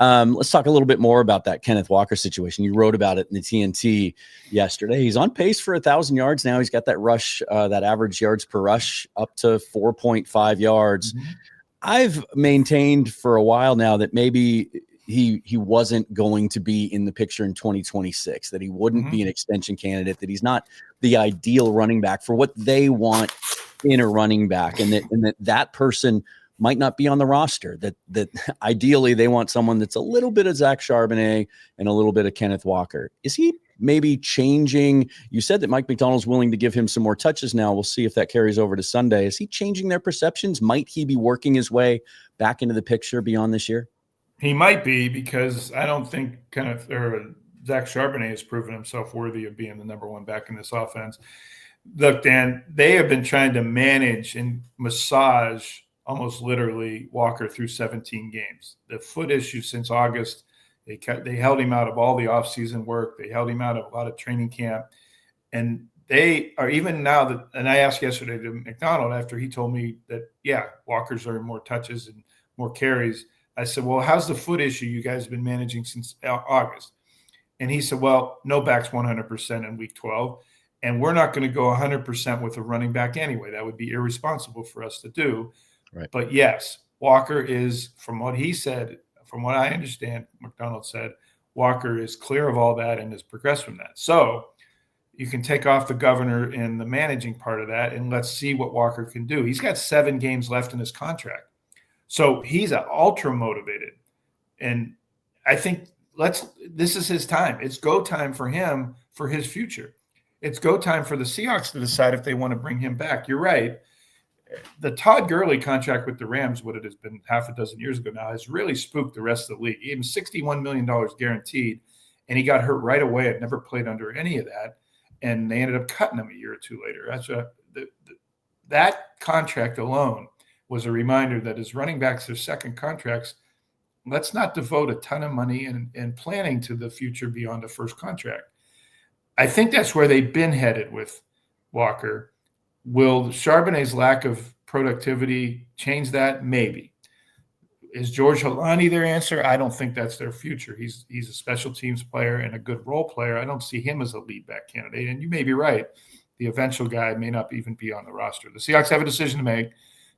Let's talk a little bit more about that Kenneth Walker situation. You wrote about it in the TNT yesterday. He's on pace for 1,000 yards now. He's got that rush, that average yards per rush up to 4.5 yards. Mm-hmm. I've maintained for a while now that maybe he wasn't going to be in the picture in 2026, that he wouldn't be an extension candidate, that he's not the ideal running back for what they want in a running back, and that person might not be on the roster, that ideally they want someone that's a little bit of Zach Charbonnet and a little bit of Kenneth Walker. Is he maybe changing? You said that Mike Macdonald's willing to give him some more touches now. We'll see if that carries over to Sunday. Is he changing their perceptions? Might he be working his way back into the picture beyond this year? He might be, because I don't think Zach Charbonnet has proven himself worthy of being the number one back in this offense. Look, Dan, they have been trying to manage and massage almost literally Walker through 17 games. The foot issue since August, they held him out of all the offseason work. They held him out of a lot of training camp. And they are even now and I asked yesterday to McDonald after he told me that, Walker's earned more touches and more carries. I said, well, how's the foot issue you guys have been managing since August? And he said, well, no back's 100% in week 12. And we're not going to go 100% with a running back anyway. That would be irresponsible for us to do. Right. But yes, Walker is, from what he said, from what I understand, McDonald said, Walker is clear of all that and has progressed from that. So you can take off the governor and the managing part of that, and let's see what Walker can do. He's got 7 games left in his contract. So he's ultra motivated. And I think this is his time. It's go time for him for his future. It's go time for the Seahawks to decide if they want to bring him back. You're right. The Todd Gurley contract with the Rams, what it has been half a dozen years ago now, has really spooked the rest of the league. He had $61 million guaranteed, and he got hurt right away. I'd never played under any of that, and they ended up cutting him a year or two later. That contract alone was a reminder that as running backs, their second contracts, let's not devote a ton of money and planning to the future beyond the first contract. I think that's where they've been headed with Walker. Will Charbonnet's lack of productivity change that? Maybe. Is George Holani their answer? I don't think that's their future. He's a special teams player and a good role player. I don't see him as a lead back candidate. And you may be right. The eventual guy may not even be on the roster. The Seahawks have a decision to make.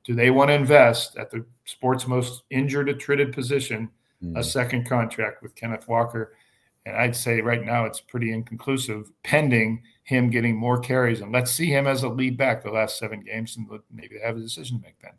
Do they want to invest at the sport's most injured, attrited position, a second contract with Kenneth Walker? And I'd say right now it's pretty inconclusive, pending him getting more carries. And let's see him as a lead back the last 7 games, and maybe they have a decision to make then.